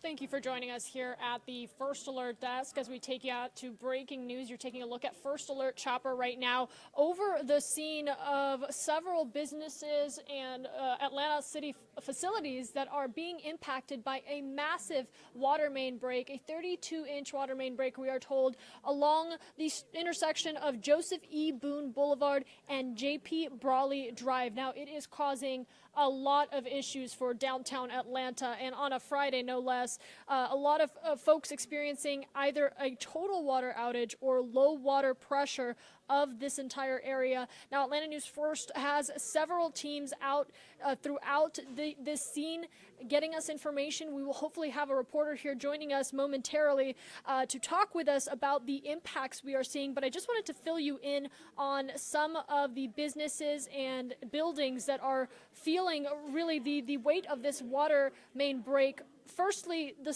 Thank you for joining us here at the First Alert desk as we take you out to breaking news. You're taking a look at First Alert Chopper right now over the scene of several businesses and Atlanta City facilities that are being impacted by a massive water main break, a 32-inch water main break, we are told, along the intersection of Joseph E. Boone Boulevard and J.P. Brawley Drive. Now, it is causing a lot of issues for downtown Atlanta, and on a Friday, no less. A lot of folks experiencing either a total water outage or low water pressure of this entire area. Now, Atlanta News First has several teams out throughout this scene getting us information. We will hopefully have a reporter here joining us momentarily to talk with us about the impacts we are seeing. But I just wanted to fill you in on some of the businesses and buildings that are feeling really the weight of this water main break. Firstly, the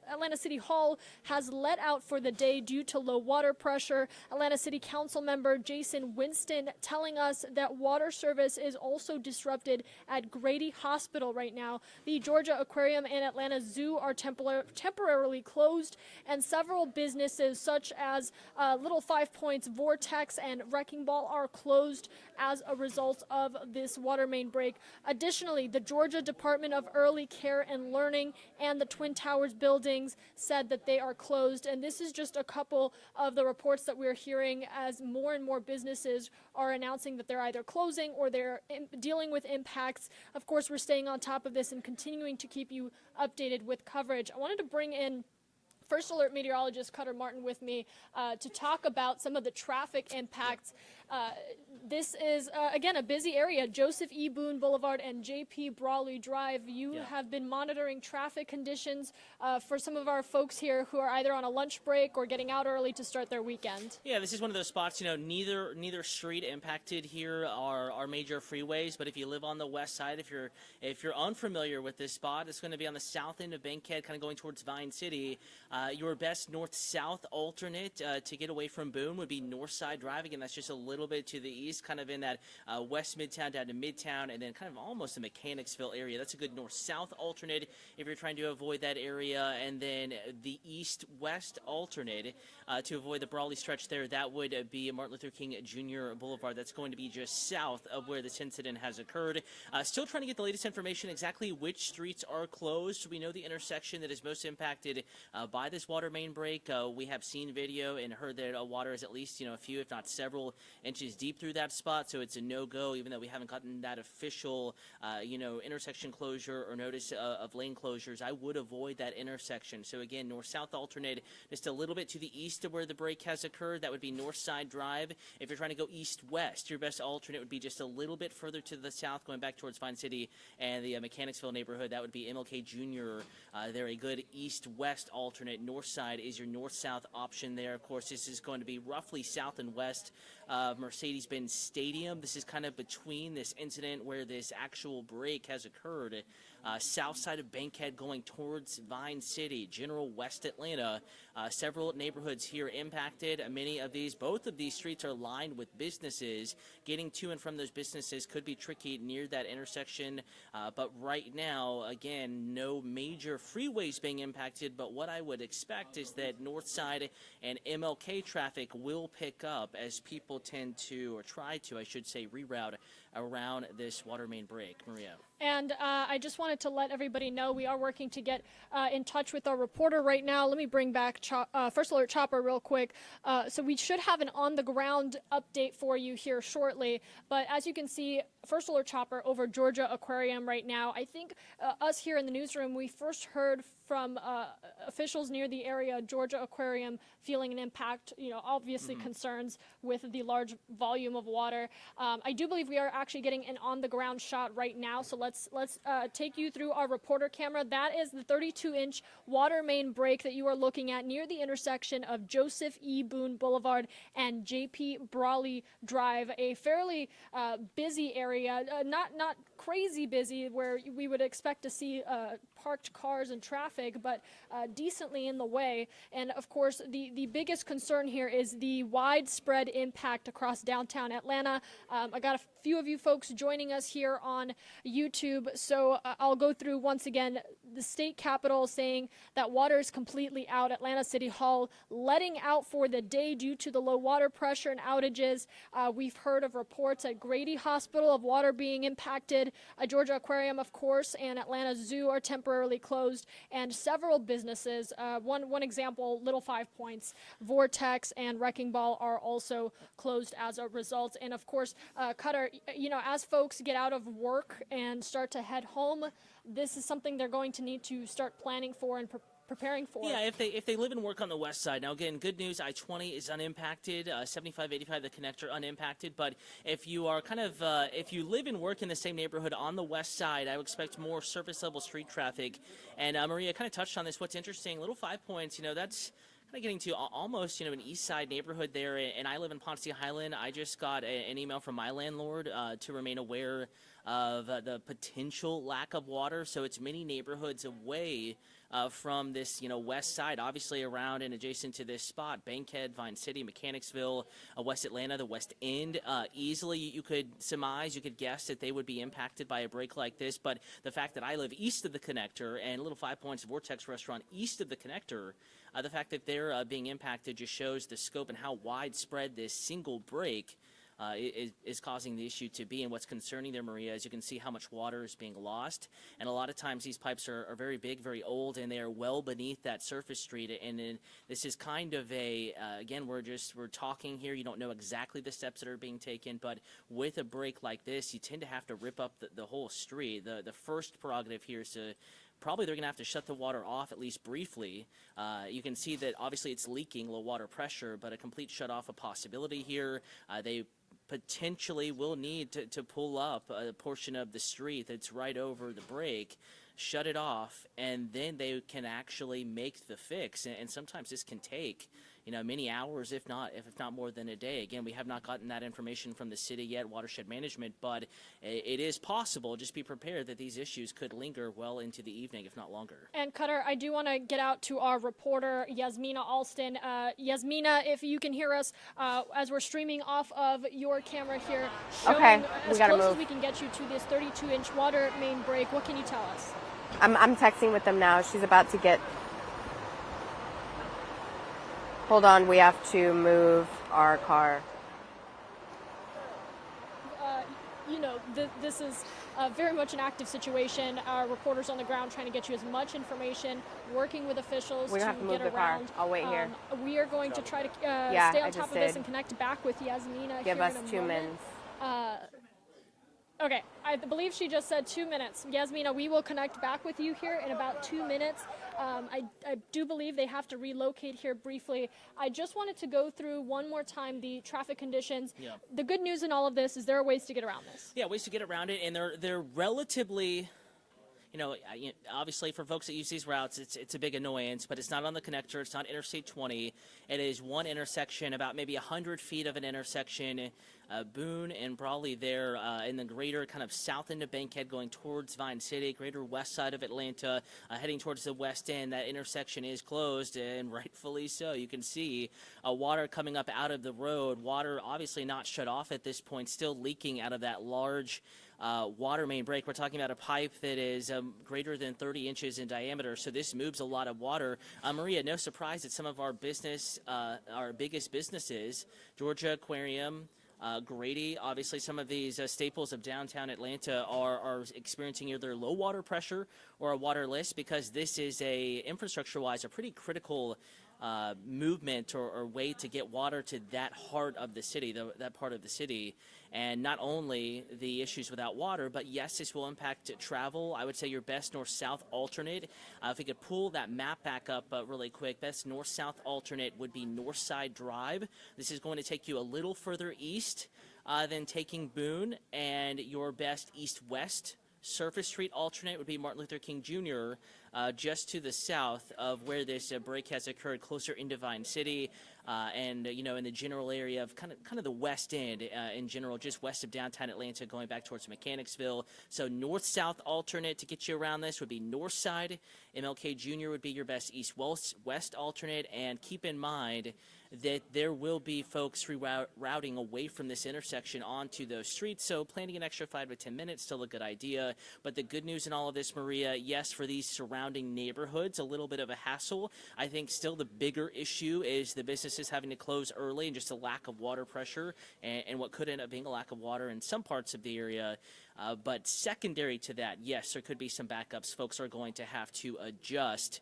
Atlanta City Hall has let out for the day due to low water pressure. Atlanta City Council member Jason Winston telling us that water service is also disrupted at Grady Hospital right now. The Georgia Aquarium and Atlanta Zoo are temporarily closed, and several businesses such as Little 5 Points, Vortex, and Wrecking Ball are closed as a result of this water main break. Additionally, the Georgia Department of Early Care and Learning and the Twin Towers buildings said that they are closed. And this is just a couple of the reports that we're hearing as more and more businesses are announcing that they're either closing or they're dealing with impacts. Of course, we're staying on top of this and continuing to keep you updated with coverage. I wanted to bring in First Alert meteorologist Cutter Martin with me to talk about some of the traffic impacts. This is, again, a busy area, Joseph E. Boone Boulevard and J.P. Brawley Drive. You have been monitoring traffic conditions for some of our folks here who are either on a lunch break or getting out early to start their weekend. Yeah, this is one of those spots, neither street impacted here are major freeways, but if you live on the west side, if you're unfamiliar with this spot, it's going to be on the south end of Bankhead, kind of going towards Vine City. Your best north-south alternate to get away from Boone would be North Side Drive. Again, that's just a little bit to the east, kind of in that west Midtown down to Midtown, and then kind of almost the Mechanicsville area. That's a good north-south alternate if you're trying to avoid that area. And then the east-west alternate to avoid the Brawley stretch there, that would be Martin Luther King Jr. Boulevard. That's going to be just south of where this incident has occurred. Still trying to get the latest information exactly which streets are closed. We know the intersection that is most impacted by this water main break. We have seen video and heard that water is at least a few, if not several inches deep through that spot, so it's a no-go, even though we haven't gotten that official intersection closure or notice of lane closures. I would avoid that intersection. So again, north-south alternate just a little bit to the east of where the break has occurred. That would be North Side Drive. If you're trying to go east-west, your best alternate would be just a little bit further to the south, going back towards Vine City and the Mechanicsville neighborhood. That would be MLK Jr. They're a good east-west alternate. North side is your north-south option there. Of course, this is going to be roughly south and west of Mercedes-Benz Stadium. This is kind of between this incident where this actual break has occurred. South side of Bankhead going towards Vine City, general West Atlanta. Several neighborhoods here impacted. Both of these streets are lined with businesses. Getting to and from those businesses could be tricky near that intersection. But right now, again, no major freeways being impacted. But what I would expect is that north side and MLK traffic will pick up as people tend to, or try to, I should say, reroute around this water main break. Maria. And I just wanted to let everybody know we are working to get in touch with our reporter right now. Let me bring back First Alert Chopper real quick. So we should have an on-the-ground update for you here shortly. But as you can see, First Alert Chopper over Georgia Aquarium right now. I think us here in the newsroom, we first heard from officials near the area, Georgia Aquarium, feeling an impact, obviously concerns with the large volume of water. I do believe we are actually getting an on-the-ground shot right now, so let's take you through our reporter camera. That is the 32-inch water main break that you are looking at near the intersection of Joseph E. Boone Boulevard and J.P. Brawley Drive, a fairly busy area, not crazy busy where we would expect to see parked cars and traffic, but decently in the way. And of course, the biggest concern here is the widespread impact across downtown Atlanta. I got a few of you folks joining us here on YouTube, so I'll go through once again the state capitol saying that water is completely out. Atlanta City Hall letting out for the day due to the low water pressure and outages. We've heard of reports at Grady Hospital of water being impacted. Georgia Aquarium, of course, and Atlanta Zoo are temporarily closed, and several businesses. One example, Little 5 Points, Vortex, and Wrecking Ball are also closed as a result. And of course, Cutter, as folks get out of work and start to head home, this is something they're going to need to start planning for and preparing for. Yeah, if they live and work on the west side. Now, again, good news, I-20 is unimpacted, 75, 85, the connector unimpacted. But if you are if you live and work in the same neighborhood on the west side, I would expect more surface-level street traffic. And Maria kind of touched on this. What's interesting, Little 5 Points, that's kind of getting to almost, an east side neighborhood there. And I live in Ponce Highland. I just got an email from my landlord to remain aware of the potential lack of water. So it's many neighborhoods away from this, west side, obviously around and adjacent to this spot, Bankhead, Vine City, Mechanicsville, West Atlanta, the West End. Easily you could surmise, you could guess that they would be impacted by a break like this. But the fact that I live east of the connector and Little 5 Points Vortex restaurant east of the connector, the fact that they're being impacted just shows the scope and how widespread this single break is causing the issue to be. And what's concerning there, Maria, is you can see how much water is being lost. And a lot of times these pipes are very big, very old, and they are well beneath that surface street. And then this is kind of again, we're talking here. You don't know exactly the steps that are being taken, but with a break like this, you tend to have to rip up the whole street. The first prerogative here is to probably they're going to have to shut the water off, at least briefly. You can see that obviously it's leaking, low water pressure, but a complete shut off a possibility here. They potentially will need to pull up a portion of the street that's right over the break, shut it off, and then they can actually make the fix. And sometimes this can take many hours, if not more than a day. Again, we have not gotten that information from the city yet, watershed management, but it is possible. Just be prepared that these issues could linger well into the evening, if not longer. And Cutter, I do want to get out to our reporter, Yasmina Alston. Yasmina, if you can hear us as we're streaming off of your camera here, showing as close as we can get you to this 32-inch water main break, what can you tell us? I'm texting with them now. She's about to get... Hold on, we have to move our car. This is very much an active situation. Our reporters on the ground trying to get you as much information, working with officials we to have to move get the around. car. I'll wait here. We are going to try to stay on top of this and connect back with Yasmina. Give here us in a 2 moment. minutes. Okay, I believe she just said 2 minutes. Yasmina, we will connect back with you here in about 2 minutes. I do believe they have to relocate here briefly. I just wanted to go through one more time the traffic conditions. Yeah. The good news in all of this is there are ways to get around this. Yeah, ways to get around it, and they're relatively... obviously for folks that use these routes, it's a big annoyance, but it's not on the connector. It's not Interstate 20. It is one intersection, about maybe 100 feet of an intersection, Boone and Brawley there in the greater kind of south end of Bankhead going towards Vine City, greater west side of Atlanta, heading towards the west end. That intersection is closed, and rightfully so. You can see water coming up out of the road. Water obviously not shut off at this point, still leaking out of that large water main break. We're talking about a pipe that is greater than 30 inches in diameter, so this moves a lot of water. Maria, no surprise that some of our biggest businesses, Georgia Aquarium, Grady, obviously some of these staples of downtown Atlanta are experiencing either low water pressure or a waterless, because this is infrastructure-wise a pretty critical movement or way to get water to that heart of the city, that part of the city. And not only the issues without water, but yes, this will impact travel. I would say your best north-south alternate, if we could pull that map back up really quick, best north-south alternate would be Northside Drive. This is going to take you a little further east than taking Boone, and your best east-west Surface Street alternate would be Martin Luther King Jr., just to the south of where this break has occurred, closer into Vine City, and in the general area of kind of the west end in general, just west of downtown Atlanta, going back towards Mechanicsville. So north-south alternate to get you around this would be north side. MLK Jr. would be your best east-west alternate, and keep in mind that there will be folks rerouting away from this intersection onto those streets, so planning an extra 5 to 10 minutes still a good idea. But the good news in all of this, Maria, yes, for these surrounding neighborhoods, a little bit of a hassle. I think still the bigger issue is the businesses having to close early and just a lack of water pressure, and what could end up being a lack of water in some parts of the area. But secondary to that, yes, there could be some backups. Folks are going to have to adjust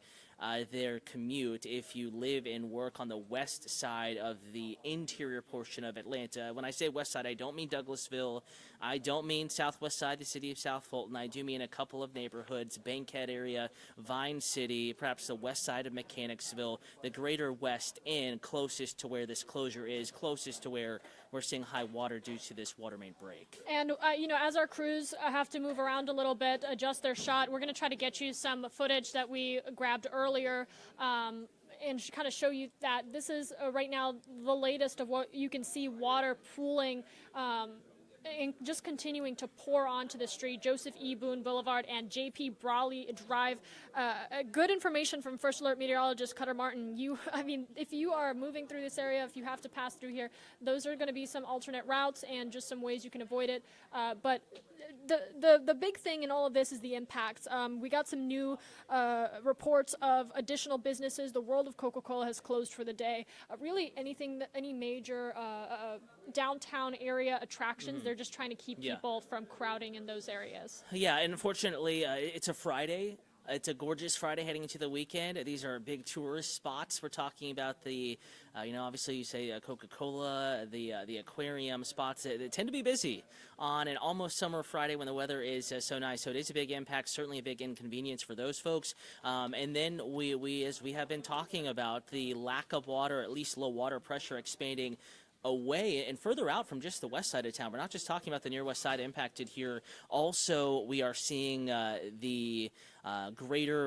their commute if you live and work on the west side of the interior portion of Atlanta. When I say west side, I don't mean Douglasville. I don't mean southwest side, the city of South Fulton. I do mean a couple of neighborhoods, Bankhead area, Vine City, perhaps the west side of Mechanicsville, the greater west end, closest to where this closure is, closest to where we're seeing high water due to this water main break. And, as our crews have to move around a little bit, adjust their shot, we're going to try to get you some footage that we grabbed earlier and kind of show you that this is right now the latest of what you can see water pooling and just continuing to pour onto the street. Joseph E. Boone Boulevard and J.P. Brawley Drive. Good information from First Alert meteorologist Cutter Martin. If you are moving through this area, if you have to pass through here, those are going to be some alternate routes and just some ways you can avoid it. But the big thing in all of this is the impacts. We got some new reports of additional businesses. The World of Coca-Cola has closed for the day. Really any major downtown area attractions, they're just trying to keep people from crowding in those areas. Yeah, and unfortunately, it's a Friday. It's a gorgeous Friday heading into the weekend. These are big tourist spots. We're talking about the, obviously you say Coca-Cola, the aquarium spots that tend to be busy on an almost summer Friday when the weather is so nice. So it is a big impact, certainly a big inconvenience for those folks. And then we, as we have been talking about, the lack of water, at least low water pressure expanding away and further out from just the west side of town. We're not just talking about the near west side impacted here. Also, we are seeing the greater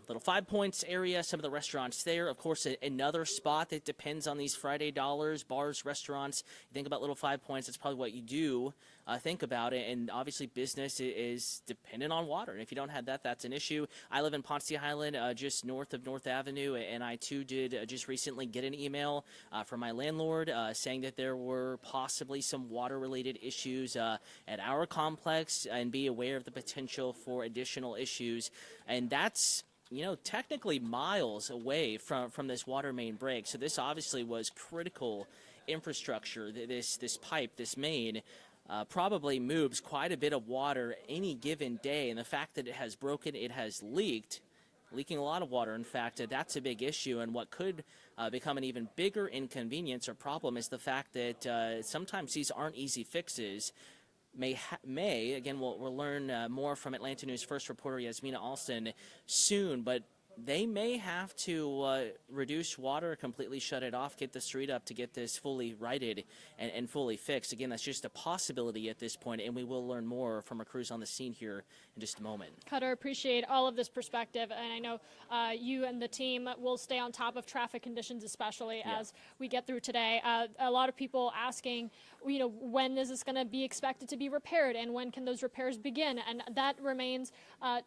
Little Five Points area, some of the restaurants there. Of course, another spot that depends on these Friday dollars, bars, restaurants. You think about Little Five Points, that's probably what you do. Think about it, and obviously business is dependent on water, and if you don't have that, that's an issue. I live in Ponce Highland, just north of North Avenue, and I too did just recently get an email from my landlord saying that there were possibly some water-related issues at our complex, and be aware of the potential for additional issues, and that's technically miles away from this water main break. So this obviously was critical infrastructure. This pipe, this main, probably moves quite a bit of water any given day, and the fact that it has broken, it has leaking a lot of water. In fact, that's a big issue, and what could become an even bigger inconvenience or problem is the fact that sometimes these aren't easy fixes. Again, we'll learn more from Atlanta News First reporter Yasmina Alston soon, but they may have to reduce water, completely shut it off, get the street up to get this fully righted and fully fixed. Again, that's just a possibility at this point, and we will learn more from our crews on the scene here in just a moment. Cutter, appreciate all of this perspective, and I know you and the team will stay on top of traffic conditions, especially as we get through today. A lot of people asking, when is this going to be expected to be repaired, and when can those repairs begin? And that remains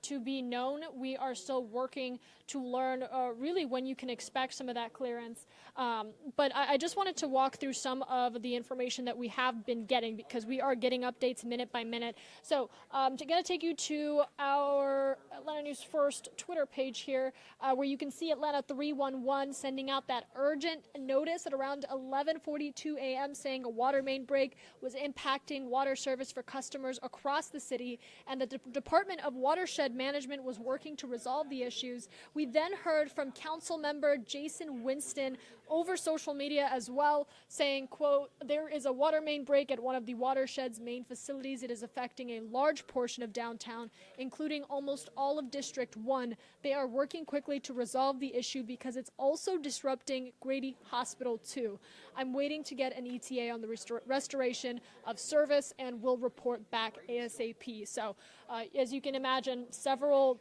to be known. We are still working to learn really when you can expect some of that clearance. But I just wanted to walk through some of the information that we have been getting, because we are getting updates minute by minute. So I'm going to take you to our Atlanta News First Twitter page here, where you can see Atlanta 311 sending out that urgent notice at around 11:42 a.m. saying a water main break was impacting water service for customers across the city, and the Department of Watershed Management was working to resolve the issues. We then heard from council member Jason Winston over social media as well, saying, quote, "There is a water main break at one of the watershed's main facilities. It is affecting a large portion of downtown, including almost all of District District 1. They are working quickly to resolve the issue because it's also disrupting Grady Hospital too. I'm waiting to get an ETA on the restoration of service and will report back ASAP. So as you can imagine, several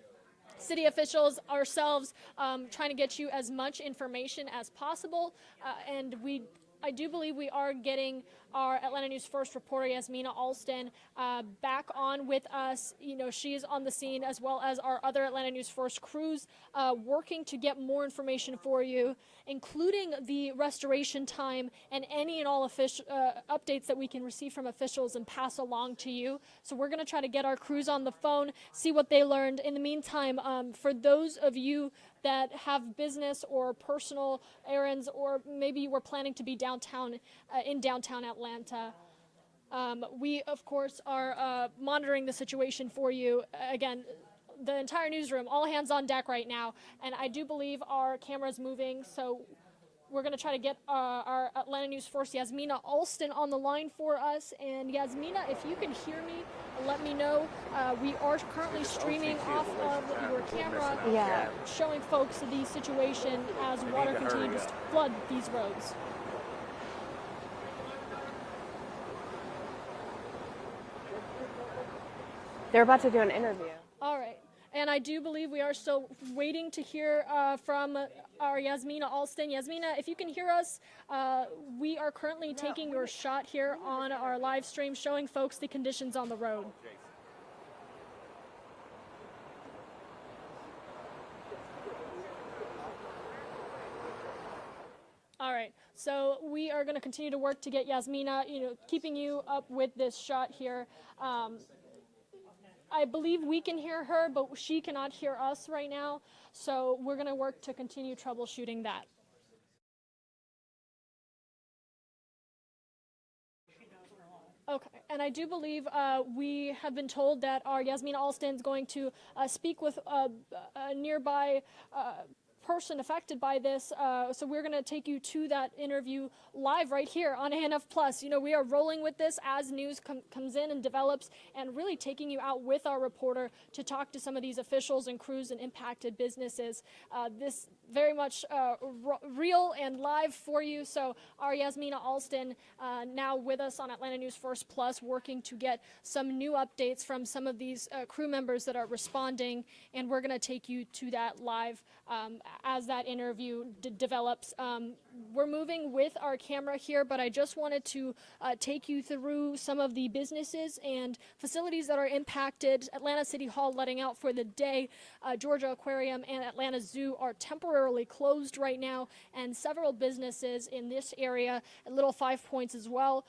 city officials, ourselves, trying to get you as much information as possible, and I do believe we are getting our Atlanta News First reporter, Yasmina Alston, back on with us. You know, she's on the scene, as well as our other Atlanta News First crews, working to get more information for you, including the restoration time and any and all updates that we can receive from officials and pass along to you. So we're going to try to get our crews on the phone, see what they learned. In the meantime, for those of you that have business or personal errands, or maybe you were planning to be downtown, in downtown Atlanta, we, of course, are monitoring the situation for you. Again, the entire newsroom, all hands on deck right now, and I do believe our camera's moving, so we're going to try to get our Atlanta News First, Yasmina Alston, on the line for us. And Yasmina, if you can hear me, let me know. We are currently streaming off of your camera, showing folks the situation as water continues to flood these roads. They're about to do an interview. All right. And I do believe we are still waiting to hear from our Yasmina Alston. Yasmina, if you can hear us, we are currently taking your shot here on our live stream, showing folks the conditions on the road. All right, so we are going to continue to work to get Yasmina, keeping you up with this shot here. I believe we can hear her, but she cannot hear us right now, so we're going to work to continue troubleshooting that. Okay, and I do believe we have been told that our Yasmina Alston is going to speak with a nearby person affected by this, so we're going to take you to that interview live right here on ANF Plus. We are rolling with this as news comes in and develops, and really taking you out with our reporter to talk to some of these officials and crews and impacted businesses. This very much real and live for you. So our Yasmina Alston now with us on Atlanta News First Plus, working to get some new updates from some of these crew members that are responding, and we're going to take you to that live as that interview develops. We're moving with our camera here, but I just wanted to take you through some of the businesses and facilities that are impacted. Atlanta City Hall letting out for the day. Georgia Aquarium and Atlanta Zoo are temporarily closed right now, and several businesses in this area, at Little Five Points as well,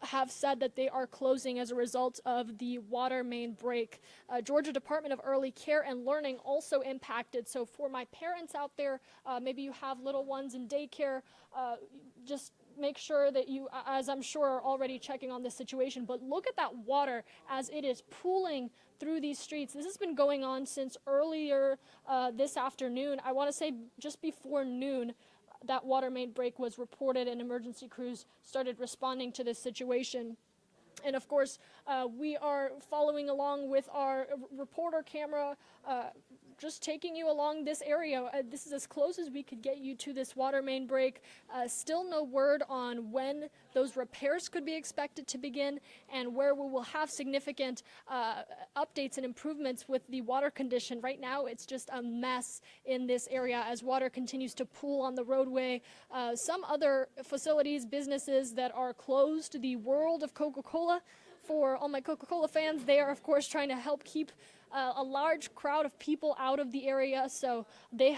have said that they are closing as a result of the water main break. Georgia Department of Early Care and Learning also impacted. So for my parents out there, maybe you have little ones in daycare, just make sure that you, as I'm sure, are already checking on this situation, but look at that water as it is pooling through these streets. This has been going on since earlier this afternoon. I want to say just before noon, that water main break was reported, and emergency crews started responding to this situation. And of course, we are following along with our reporter camera, just taking you along this area. This is as close as we could get you to this water main break. Still no word on when those repairs could be expected to begin, and where we will have significant updates and improvements with the water condition. Right now, it's just a mess in this area as water continues to pool on the roadway. Some other facilities, businesses that are closed, the World of Coca-Cola. For all my Coca-Cola fans, they are, of course, trying to help keep a large crowd of people out of the area. So they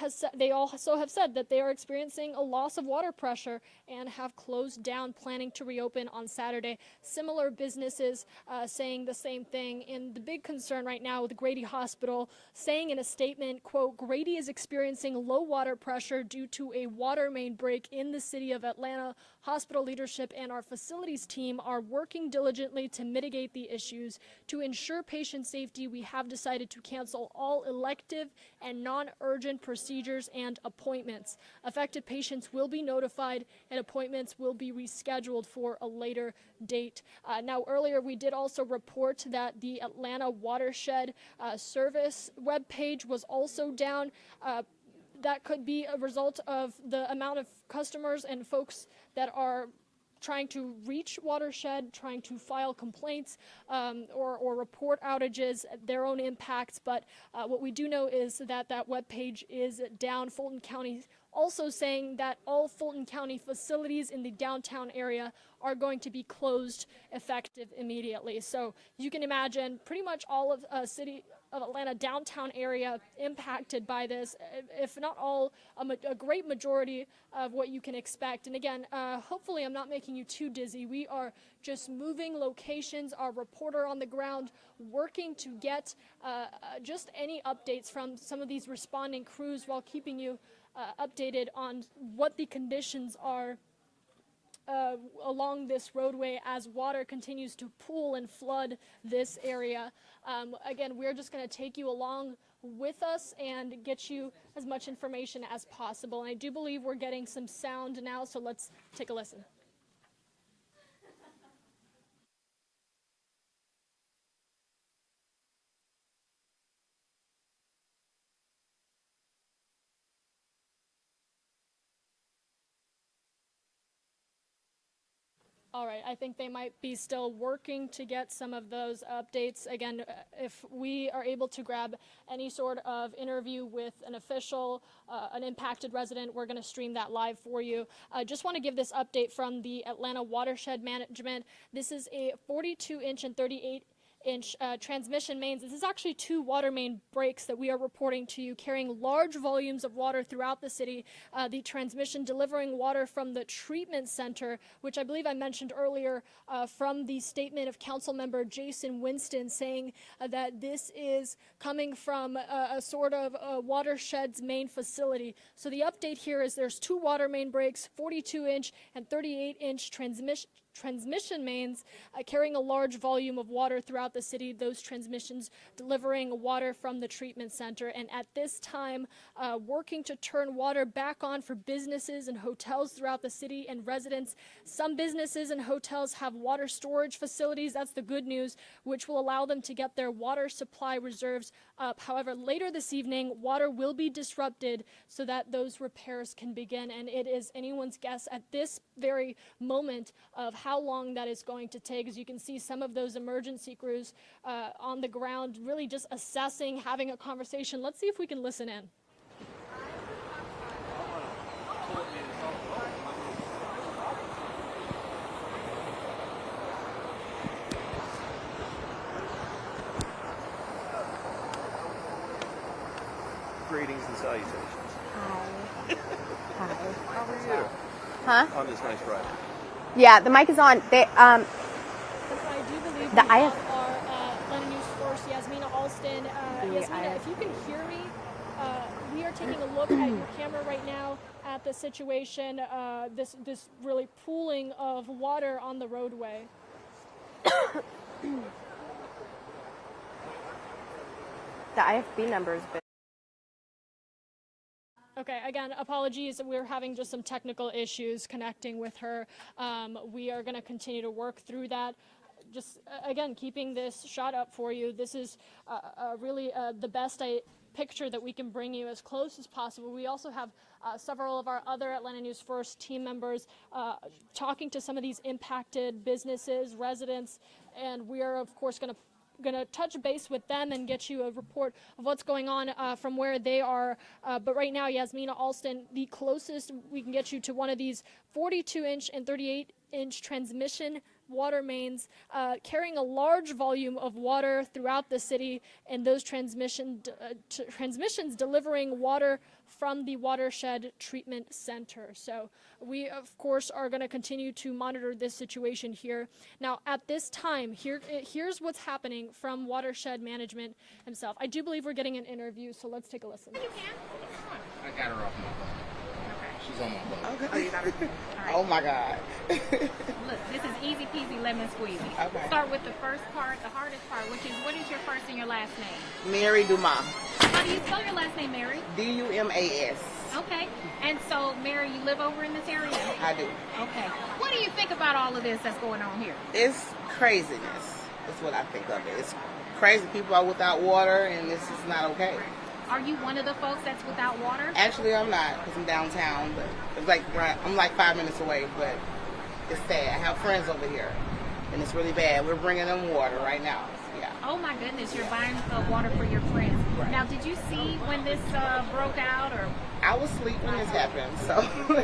also have said that they are experiencing a loss of water pressure and have closed down, planning to reopen on Saturday. Similar businesses saying the same thing. And the big concern right now with Grady Hospital, saying in a statement, quote, "Grady is experiencing low water pressure due to a water main break in the city of Atlanta hospital leadership and our facilities team are working diligently to mitigate the issues. To ensure patient safety, we have decided to cancel all elective and non-urgent procedures and appointments. Affected patients will be notified and appointments will be rescheduled for a later date. Now, earlier we did also report that the Atlanta Watershed service webpage was also down. That could be a result of the amount of customers and folks that are trying to reach Watershed, trying to file complaints or report outages, their own impacts. But what we do know is that that webpage is down. Fulton County also saying that all Fulton County facilities in the downtown area are going to be closed effective immediately. So you can imagine pretty much all of city of Atlanta downtown area impacted by this, if not all, a great majority of what you can expect. And again, hopefully I'm not making you too dizzy. We are just moving locations, our reporter on the ground working to get just any updates from some of these responding crews while keeping you updated on what the conditions are along this roadway as water continues to pool and flood this area. Again, we're just going to take you along with us and get you as much information as possible. And I do believe we're getting some sound now, so let's take a listen. All right, I think they might be still working to get some of those updates. Again, if we are able to grab any sort of interview with an official, an impacted resident, we're going to stream that live for you. Just want to give this update from the Atlanta Watershed Management. This is a 42-inch and 38-inch transmission mains. This is actually 2 water main breaks that we are reporting to you, carrying large volumes of water throughout the city. The transmission delivering water from the treatment center, which I believe I mentioned earlier from the statement of council member Jason Winston saying that this is coming from a sort of watershed's main facility. So the update here is there's 2 water main breaks, 42-inch and 38-inch transmission mains carrying a large volume of water throughout the city, those transmissions delivering water from the treatment center. And at this time, working to turn water back on for businesses and hotels throughout the city and residents. Some businesses and hotels have water storage facilities. That's the good news, which will allow them to get their water supply reserves up. However, later this evening, water will be disrupted so that those repairs can begin. And it is anyone's guess at this very moment of how long that is going to take. As you can see, some of those emergency crews on the ground really just assessing, having a conversation. Let's see if we can listen in. Greetings and salutations. Hi. Hi. How are you? Huh? On this nice ride. Yeah, the mic is on. They I do believe The we have IF our Atlanta News Force, Yasmina Alston. Yasmina, if you can hear me, we are taking a look at your camera right now at the situation, this really pooling of water on the roadway. the IFB numbers. Okay, again, apologies. We're having just some technical issues connecting with her. We are going to continue to work through that. Just, again, keeping this shot up for you. This is really the best picture that we can bring you as close as possible. We also have several of our other Atlanta News First team members talking to some of these impacted businesses, residents, and we are, of course, going to touch base with them and get you a report of what's going on from where they are. But right now, Yasmina Alston, the closest we can get you to one of these 42-inch and 38-inch transmission water mains carrying a large volume of water throughout the city, and those transmissions delivering water from the Watershed Treatment Center. So we, of course, are going to continue to monitor this situation here. Now, at this time, here's what's happening from Watershed Management himself. I do believe we're getting an interview, so let's take a listen. I got her off my phone. Okay. She's on my phone. Okay. Oh, you got her. All right. Oh my God. Look, this is easy peasy lemon squeezy. Okay. Start with the first part, the hardest part, which is what is your first and your last name? Mary Dumas. How do you spell your last name, Mary? Dumas. Okay. And so, Mary, you live over in this area? I do. Okay. What do you think about all of this that's going on here? It's craziness. That's what I think of it. It's crazy. People are without water, and this is not okay. Are you one of the folks that's without water? Actually, I'm not, because I'm downtown, but it's like I'm like 5 minutes away, but it's sad. I have friends over here, and it's really bad. We're bringing them water right now. Yeah. Oh my goodness, you're buying water for your friends. Right. Now, did you see when this broke out, or? I was asleep when this happened, so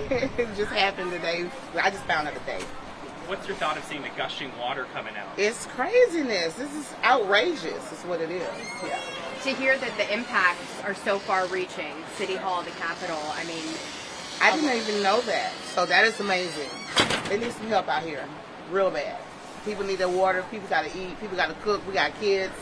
it just happened today. I just found out today. What's your thought of seeing the gushing water coming out? It's craziness. This is outrageous. Is what it is. Yeah. To hear that the impacts are so far-reaching, City Hall, the Capitol, I mean, I didn't even know that. So that is amazing. They need some help out here, real bad. People need their water. People got to eat. People got to cook. We got kids.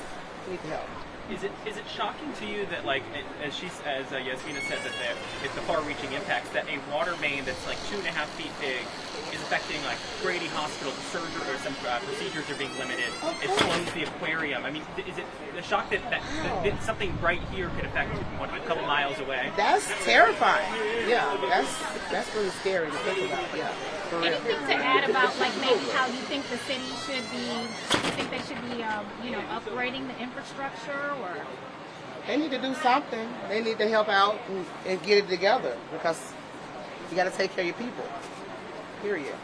We need the help. Is it shocking to you that, like, as Yasmina said, that it's the far-reaching impacts, that a water main that's like 2.5 feet big is affecting like Grady Hospital, surgery, or some procedures are being limited. It slows the aquarium. I mean, is it a shock that something right here could affect a couple miles away? That's terrifying. Yeah, that's really scary to think about. Yeah, for real. Anything to add about like maybe how you think the city should be? You think they should be, upgrading the infrastructure, or? They need to do something. They need to help out and get it together, because you got to take care of your people. Period.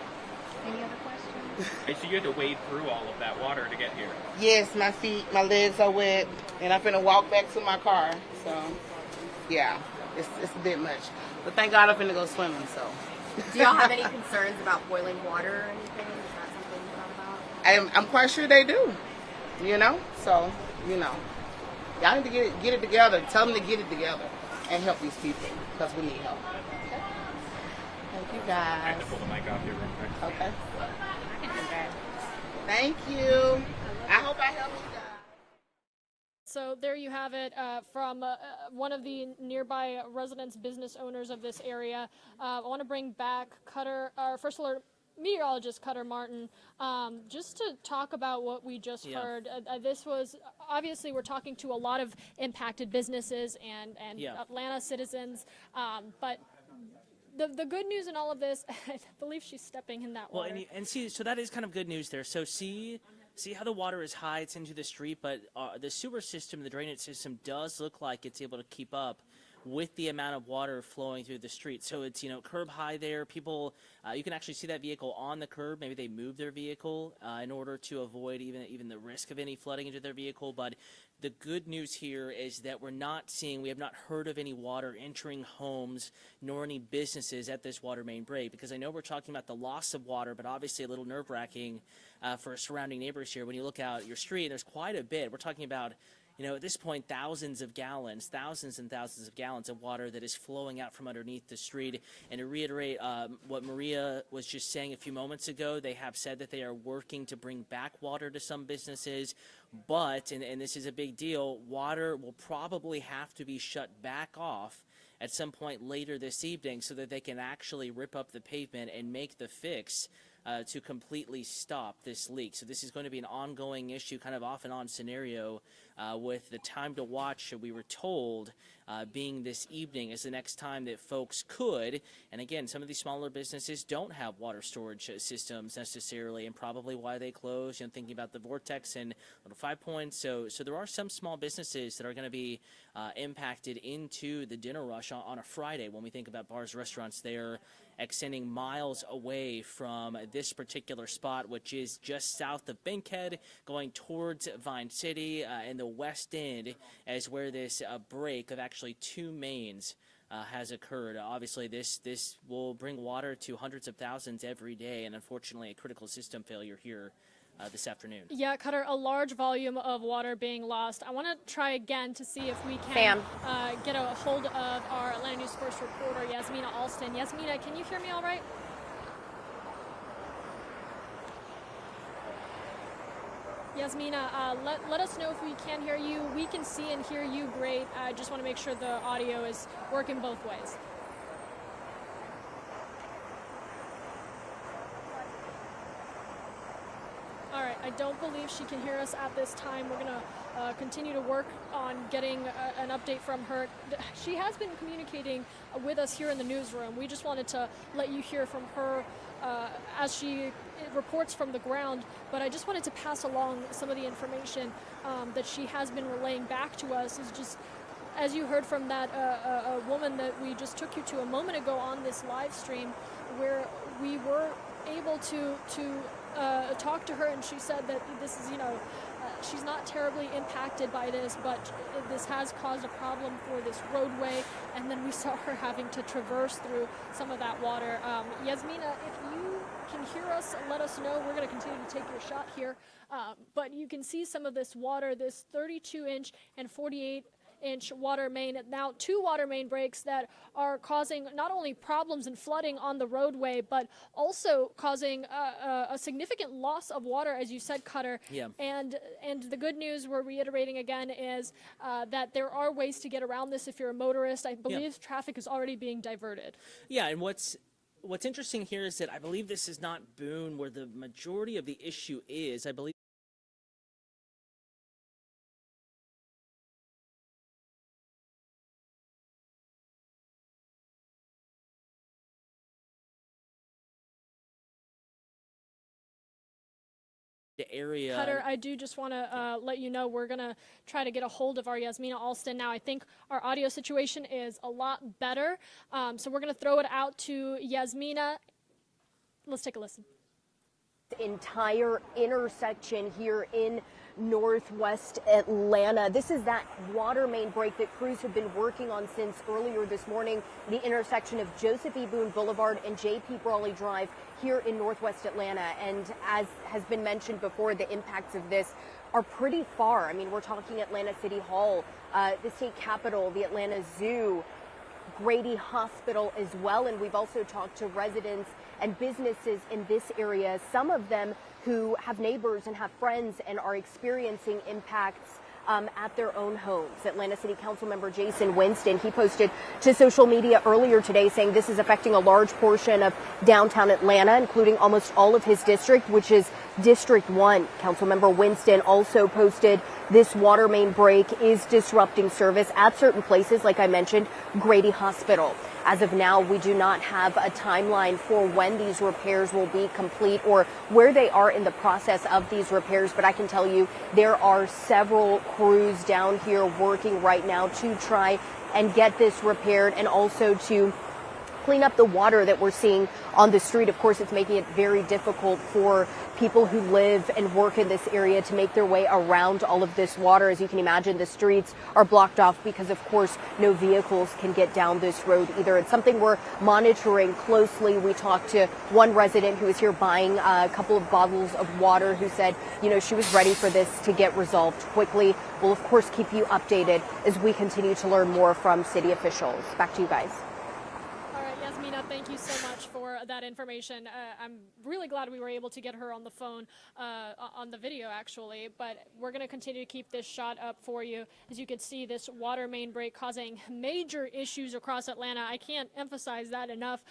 Any other questions? Okay, so you had to wade through all of that water to get here. Yes, my feet, my legs are wet, and I'm finna walk back to my car. So, yeah, it's a bit much. But thank God I'm finna go swimming. So. do y'all have any concerns about boiling water or anything? Is that something you thought about? I'm quite sure they do. So y'all need to get it together. Tell them to get it together and help these people, because we need help. Okay. Thank you I guys. had to pull the mic off here real quick. Okay. I can do that. Thank you. I hope I helped you guys. So there you have it from one of the nearby residents, business owners of this area. I want to bring back our First Alert meteorologist Cutter Martin, just to talk about what we just heard. This was, obviously, we're talking to a lot of impacted businesses and Atlanta citizens, but the good news in all of this, I believe she's stepping in that water. Well, and see, so that is kind of good news there. So see how the water is high, it's into the street, but the sewer system, the drainage system does look like it's able to keep up with the amount of water flowing through the street. So it's, curb high there. People, you can actually see that vehicle on the curb. Maybe they move their vehicle in order to avoid even the risk of any flooding into their vehicle. But the good news here is that we have not heard of any water entering homes nor any businesses at this water main break, because I know we're talking about the loss of water, but obviously a little nerve-wracking for surrounding neighbors here. When you look out your street, there's quite a bit. We're talking about, at this point, thousands and thousands of gallons of water that is flowing out from underneath the street. And to reiterate what Maria was just saying a few moments ago, they have said that they are working to bring back water to some businesses. But, and this is a big deal, water will probably have to be shut back off at some point later this evening so that they can actually rip up the pavement and make the fix to completely stop this leak. So this is going to be an ongoing issue, kind of off and on scenario, with the time to watch, we were told, being this evening is the next time that folks could. And again, some of these smaller businesses don't have water storage systems necessarily, and probably why they closed, thinking about the vortex and Little 5 Points. So there are some small businesses that are going to be impacted into the dinner rush on a Friday. When we think about bars, restaurants, they're extending miles away from this particular spot, which is just south of Bankhead, going towards Vine City, and the west end is where this break of actually two mains has occurred. Obviously, this will bring water to hundreds of thousands every day, and unfortunately a critical system failure here this afternoon. Yeah, Cutter, a large volume of water being lost. I want to try again to see if we can get a hold of our Atlanta News First reporter, Yasmina Alston. Yasmina, can you hear me all right? Yasmina, let us know if we can hear you. We can see and hear you great. I just want to make sure the audio is working both ways. don't believe she can hear us at this time. We're going to continue to work on getting an update from her. She has been communicating with us here in the newsroom. We just wanted to let you hear from her as she reports from the ground, but I just wanted to pass along some of the information that she has been relaying back to us. Is just, as you heard from that woman that we just took you to a moment ago on this live stream, where we were able to talk to her, and she said that this is, she's not terribly impacted by this, but this has caused a problem for this roadway, and then we saw her having to traverse through some of that water. Yasmina, if you can hear us, let us know. We're going to continue to take your shot here, but you can see some of this water, this 32-inch and 48-inch water main, now 2 water main breaks that are causing not only problems and flooding on the roadway, but also causing a significant loss of water, as you said, Cutter. Yeah. And the good news, we're reiterating again, is that there are ways to get around this if you're a motorist. I believe traffic is already being diverted. Yeah, and what's interesting here is that I believe this is not Boone where the majority of the issue is. I believe the area. Cutter, I do just want to let you know we're going to try to get a hold of our Yasmina Alston now. I think our audio situation is a lot better, so we're going to throw it out to Yasmina. Let's take a listen. Entire intersection here in Northwest Atlanta. This is that water main break that crews have been working on since earlier this morning, the intersection of Joseph E. Boone Boulevard and J.P. Brawley Drive here in Northwest Atlanta. And as has been mentioned before, the impacts of this are pretty far. I mean, we're talking Atlanta City Hall, the state capitol, the Atlanta Zoo, Grady Hospital as well. And we've also talked to residents and businesses in this area, some of them who have neighbors and have friends and are experiencing impacts at their own homes. Atlanta City Council member Jason Winston, he posted to social media earlier today saying this is affecting a large portion of downtown Atlanta, including almost all of his district, which is District 1. Councilmember Winston also posted this water main break is disrupting service at certain places, like I mentioned, Grady Hospital. As of now, we do not have a timeline for when these repairs will be complete or where they are in the process of these repairs, but I can tell you there are several crews down here working right now to try and get this repaired and also to clean up the water that we're seeing on the street. Of course, it's making it very difficult for people who live and work in this area to make their way around all of this water. As you can imagine, the streets are blocked off because, of course, no vehicles can get down this road either. It's something we're monitoring closely. We talked to one resident who was here buying a couple of bottles of water who said, she was ready for this to get resolved quickly. We'll, of course, keep you updated as we continue to learn more from city officials. Back to you guys. Yasmina, thank you so much for that information. I'm really glad we were able to get her on the phone, on the video actually, but we're going to continue to keep this shot up for you. As you can see, this water main break causing major issues across Atlanta. I can't emphasize that enough.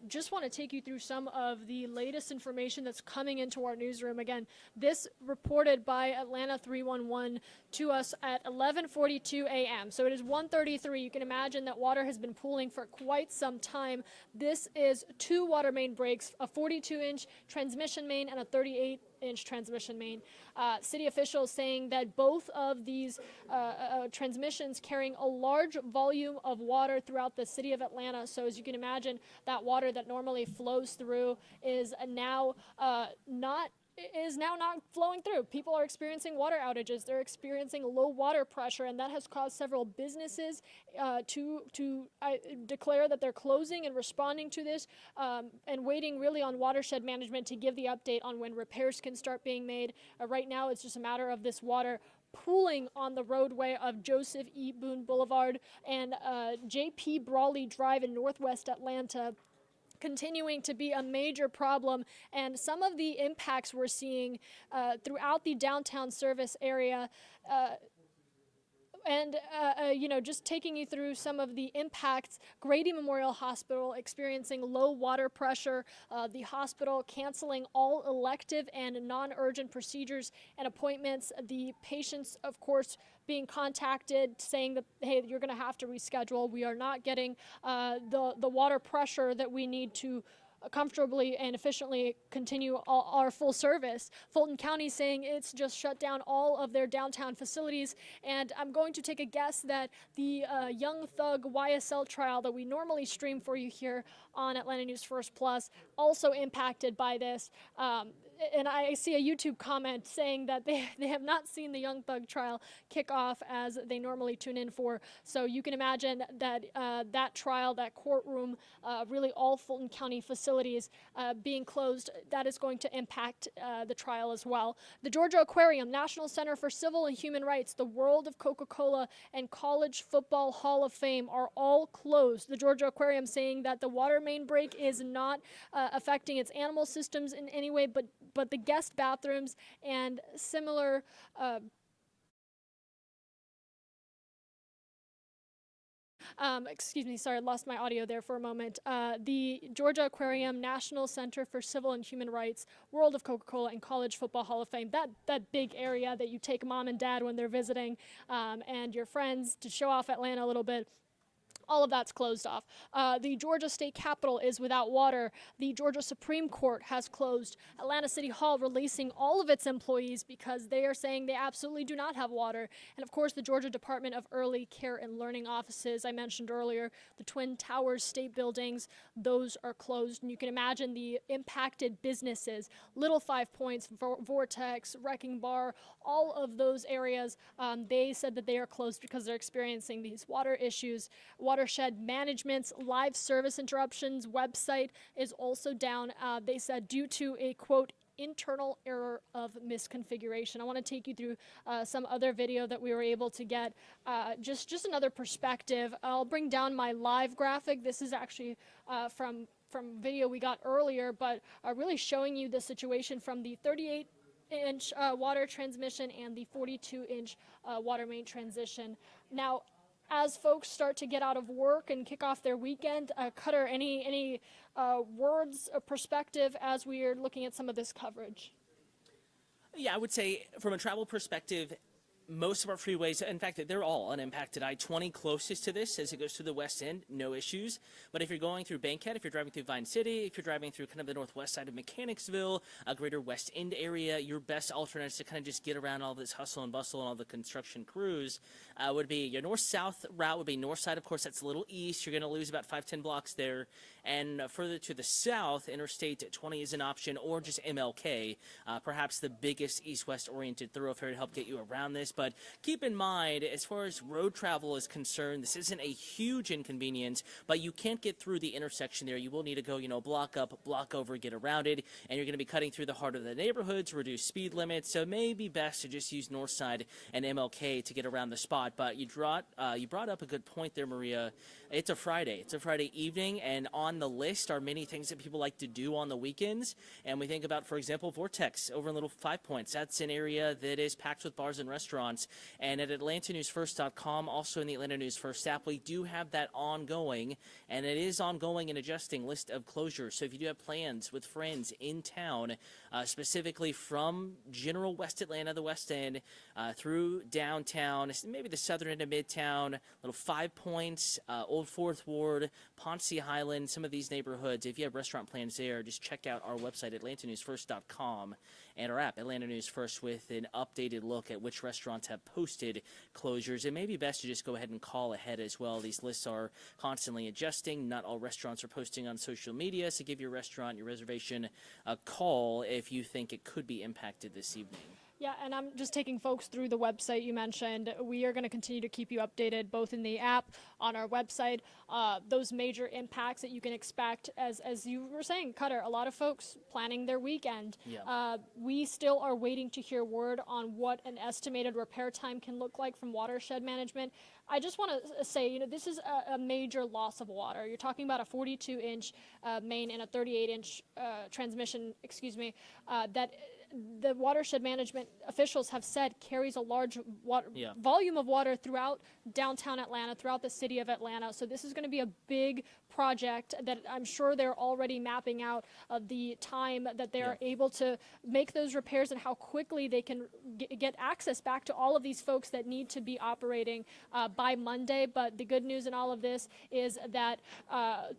Just want to take you through some of the latest information that's coming into our newsroom. Again, this reported by Atlanta 311 to us at 11:42 a.m. So it is 1:33. You can imagine that water has been pooling for quite some time. This is 2 water main breaks, a 42-inch transmission main and a 38-inch transmission main. City officials saying that both of these transmissions carrying a large volume of water throughout the city of Atlanta. So as you can imagine, that water that normally flows through is now not flowing through. People are experiencing water outages. They're experiencing low water pressure, and that has caused several businesses to declare that they're closing and responding to this and waiting really on watershed management to give the update on when repairs can start being made. Right now, it's just a matter of this water pooling on the roadway of Joseph E. Boone Boulevard and J.P. Brawley Drive in Northwest Atlanta, continuing to be a major problem. And some of the impacts we're seeing throughout the downtown service area, And, just taking you through some of the impacts, Grady Memorial Hospital experiencing low water pressure, the hospital canceling all elective and non-urgent procedures and appointments. The patients, of course, being contacted saying that, hey, you're going to have to reschedule. We are not getting the water pressure that we need to comfortably and efficiently continue our full service. Fulton County saying it's just shut down all of their downtown facilities. And I'm going to take a guess that the Young Thug YSL trial that we normally stream for you here on Atlanta News First Plus also impacted by this. And I see a YouTube comment saying that they have not seen the Young Thug trial kick off as they normally tune in for. So you can imagine that that trial, that courtroom, really all Fulton County facilities being closed, that is going to impact the trial as well. The Georgia Aquarium, National Center for Civil and Human Rights, the World of Coca-Cola, and College Football Hall of Fame are all closed. The Georgia Aquarium saying that the water main break is not affecting its animal systems in any way, but the guest bathrooms and similar excuse me, sorry, I lost my audio there for a moment. The Georgia Aquarium, National Center for Civil and Human Rights, World of Coca-Cola, and College Football Hall of Fame, that big area that you take mom and dad when they're visiting and your friends to show off Atlanta a little bit. All of that's closed off. The Georgia State Capitol is without water. The Georgia Supreme Court has closed. Atlanta City Hall releasing all of its employees because they are saying they absolutely do not have water. And of course, the Georgia Department of Early Care and Learning offices, I mentioned earlier, the Twin Towers state buildings, those are closed. And you can imagine the impacted businesses, Little 5 Points, Vortex, Wrecking Bar, all of those areas, they said that they are closed because they're experiencing these water issues. Watershed Management's live service interruptions website is also down. They said due to a, quote, internal error of misconfiguration. I want to take you through some other video that we were able to get, just another perspective. I'll bring down my live graphic. This is actually from video we got earlier, but really showing you the situation from the 38-inch water transmission and the 42-inch water main transition. Now, as folks start to get out of work and kick off their weekend, Cutter, any words of perspective as we are looking at some of this coverage? Yeah, I would say from a travel perspective, most of our freeways, in fact, they're all unimpacted. I-20 closest to this as it goes through the west end, no issues. But if you're going through Bankhead, if you're driving through Vine City, if you're driving through kind of the northwest side of Mechanicsville, a greater west end area, your best alternatives to kind of just get around all this hustle and bustle and all the construction crews would be your north-south route would be north side. Of course, that's a little east. You're going to lose about 5-10 blocks there. And further to the south, Interstate 20 is an option, or just MLK, perhaps the biggest east-west oriented thoroughfare to help get you around this. But keep in mind, as far as road travel is concerned, this isn't a huge inconvenience, but you can't get through the intersection there. You will need to go, block up, block over, get around it, and you're going to be cutting through the heart of the neighborhoods, reduce speed limits, so it may be best to just use north side and MLK to get around the spot. But you brought up a good point there, Maria. It's a Friday. It's a Friday evening, and on the list are many things that people like to do on the weekends. And we think about, for example, Vortex over in Little 5 Points. That's an area that is packed with bars and restaurants. And at AtlantaNewsFirst.com, also in the Atlanta News First app, we do have that ongoing, and it is ongoing and adjusting list of closures. So if you do have plans with friends in town, specifically from general West Atlanta, the West End, through downtown, maybe the southern end of Midtown, Little 5 Points, Old Fourth Ward, Ponce Highland, some of these neighborhoods, if you have restaurant plans there, just check out our website, AtlantaNewsFirst.com, and our app, Atlanta News First, with an updated look at which restaurants have posted closures. It may be best to just go ahead and call ahead as well. These lists are constantly adjusting. Not all restaurants are posting on social media, so give your restaurant, your reservation, a call if you think it could be impacted this evening. Yeah, and I'm just taking folks through the website you mentioned. We are going to continue to keep you updated both in the app, on our website, those major impacts that you can expect. As you were saying, Cutter, a lot of folks planning their weekend. Yeah. We still are waiting to hear word on what an estimated repair time can look like from Watershed Management. I just want to say, this is a major loss of water. You're talking about a 42-inch main and a 38-inch transmission, that the watershed management officials have said carries a large Yeah. volume of water throughout downtown Atlanta, throughout the city of Atlanta. So this is going to be a big project that I'm sure they're already mapping out the time that they're able to make those repairs and how quickly they can get access back to all of these folks that need to be operating by Monday. But the good news in all of this is that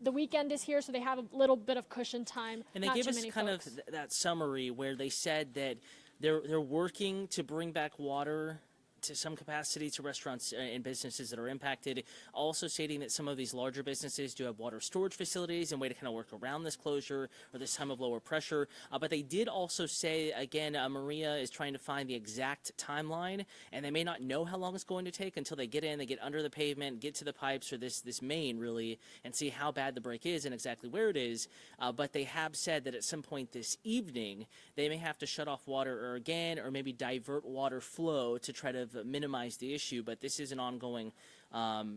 the weekend is here, so they have a little bit of cushion time. And they gave us kind of that summary where they said that they're working to bring back water to some capacity to restaurants and businesses that are impacted, also stating that some of these larger businesses do have water storage facilities and way to kind of work around this closure or this time of lower pressure. But they did also say, again, Maria is trying to find the exact timeline, and they may not know how long it's going to take until they get in, they get under the pavement, get to the pipes or this main really, and see how bad the break is and exactly where it is. But they have said that at some point this evening, they may have to shut off water again, or maybe divert water flow to try to minimize the issue. But this is an ongoing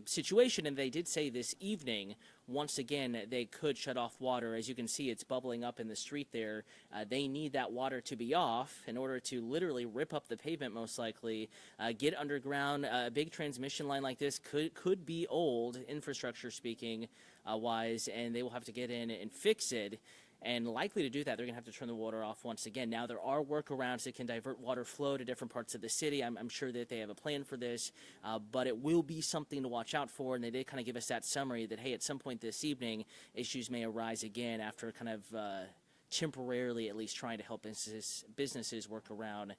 situation, and they did say this evening, once again, they could shut off water. As you can see, it's bubbling up in the street there. They need that water to be off in order to literally rip up the pavement, most likely, get underground. A big transmission line like this could be old, infrastructure speaking, wise, and they will have to get in and fix it. And likely to do that, they're going to have to turn the water off once again. Now, there are workarounds that can divert water flow to different parts of the city. I'm sure that they have a plan for this, but it will be something to watch out for. And they did kind of give us that summary that, hey, at some point this evening, issues may arise again after kind of temporarily at least trying to help businesses work around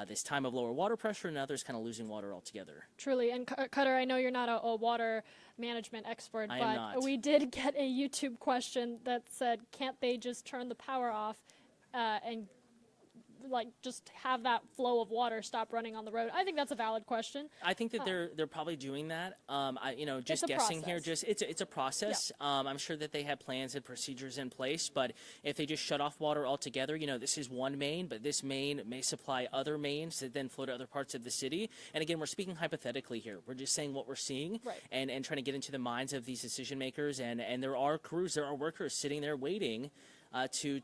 this time of lower water pressure and others kind of losing water altogether. Truly. And Cutter, I know you're not a water management expert, I am but not. we did get a YouTube question that said, can't they just turn the power off and like just have that flow of water stop running on the road? I think that's a valid question. I think that they're probably doing that. Just It's a guessing here, process. it's a process. I'm sure that they have plans and procedures in place, but if they just shut off water altogether, this is one main, but this main may supply other mains that then flow to other parts of the city. And again, we're speaking hypothetically here. We're just saying what we're seeing, Right. and trying to get into the minds of these decision makers. And there are crews, there are workers sitting there waiting to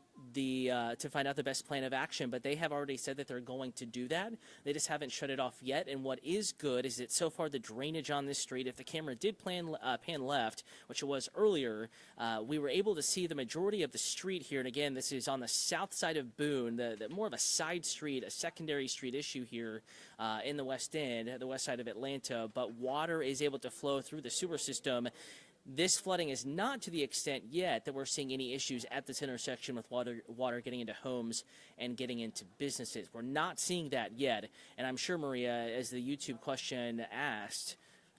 find out the best plan of action, but they have already said that they're going to do that. They just haven't shut it off yet. And what is good is that so far the drainage on this street, if the camera did pan left, which it was earlier, we were able to see the majority of the street here. And again, this is on the south side of Boone, the more of a side street, a secondary street issue here in the West End, the west side of Atlanta. But water is able to flow through the sewer system. This flooding is not to the extent yet that we're seeing any issues at this intersection with water getting into homes and getting into businesses. We're not seeing that yet. And I'm sure, Maria, as the YouTube question asked,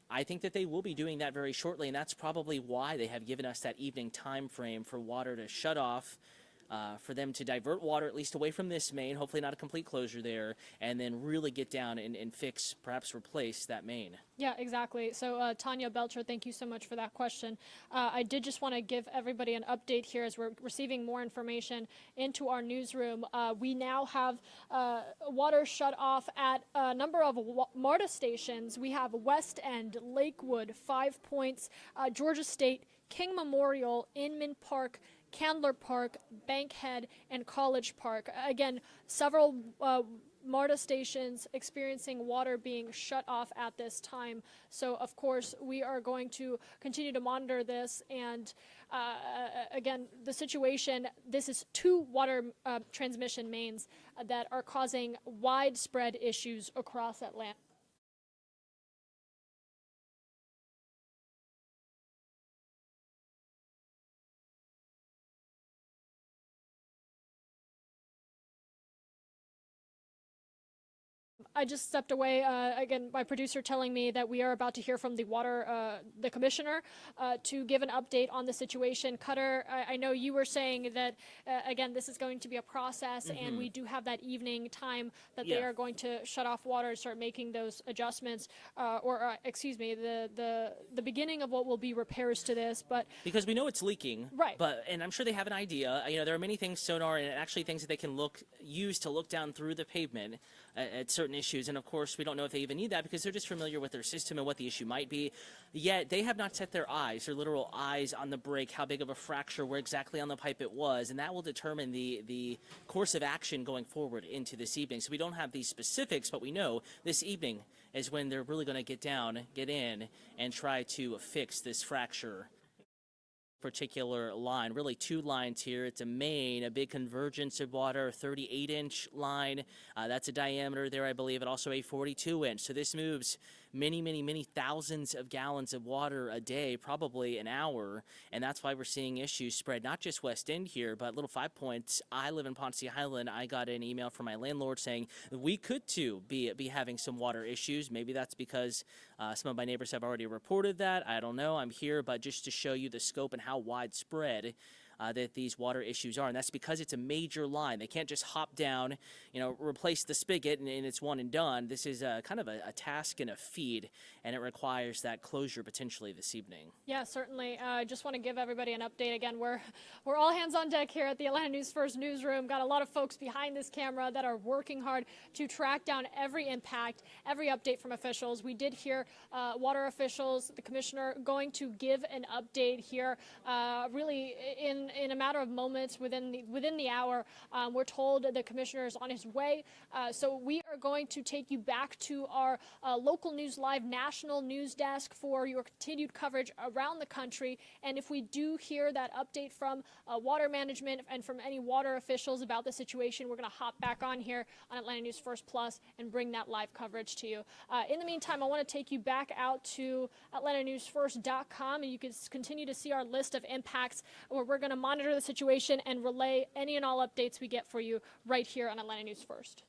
I think that they will be doing that very shortly. And that's probably why they have given us that evening time frame for water to shut off, for them to divert water at least away from this main, hopefully not a complete closure there, and then really get down and fix, perhaps replace that main. Yeah, exactly. So Tanya Belcher, thank you so much for that question. I did just want to give everybody an update here as we're receiving more information into our newsroom. We now have water shut off at a number of MARTA stations. We have West End, Lakewood, 5 Points, Georgia State, King Memorial, Inman Park, Candler Park, Bankhead, and College Park. Again, several MARTA stations experiencing water being shut off at this time. So, of course, we are going to continue to monitor this. And, again, the situation, this is 2 water transmission mains that are causing widespread issues across Atlanta. I just stepped away. Again, my producer telling me that we are about to hear from the commissioner, to give an update on the situation. Cutter, I know you were saying that, again, this is going to be a process, and we do have that evening time that they are going to shut off water and start making those adjustments, excuse me, the beginning of what will be repairs to this. But because we know it's leaking, right? And I'm sure they have an idea. There are many things, sonar, and actually things that they can use to look down through the pavement at certain issues. And of course, we don't know if they even need that because they're just familiar with their system and what the issue might be. Yet they have not set their eyes, their literal eyes on the break, how big of a fracture, where exactly on the pipe it was. And that will determine the course of action going forward into this evening. So we don't have these specifics, but we know this evening is when they're really going to get in, and try to fix this fracture. Particular line, really two lines here. It's a main, a big convergence of water, 38-inch line. That's a diameter there, I believe, and also a 42-inch. So this moves many thousands of gallons of water a day, probably an hour, and that's why we're seeing issues spread not just West End here, but little 5 Points. I live in Ponce Highland. I got an email from my landlord saying we could too be having some water issues. Maybe that's because some of my neighbors have already reported that. I don't know. I'm here, but just to show you the scope and how widespread that these water issues are, and that's because it's a major line. They can't just hop down, replace the spigot and it's one and done. This is kind of a task and a feed, and it requires that closure potentially this evening. Yeah, certainly. I just want to give everybody an update again. We're all hands on deck here at the Atlanta News First newsroom. Got a lot of folks behind this camera that are working hard to track down every impact, every update from officials. We did hear water officials, the commissioner, going to give an update here really in a matter of moments, within the hour. We're told the commissioner is on his way. So we are going to take you back to our local News Live national news desk for your continued coverage around the country. And if we do hear that update from water management and from any water officials about the situation, we're going to hop back on here on Atlanta News First Plus and bring that live coverage to you. In the meantime, I want to take you back out to AtlantaNewsFirst.com, and you can continue to see our list of impacts where we're going to monitor the situation and relay any and all updates we get for you right here on Atlanta News First.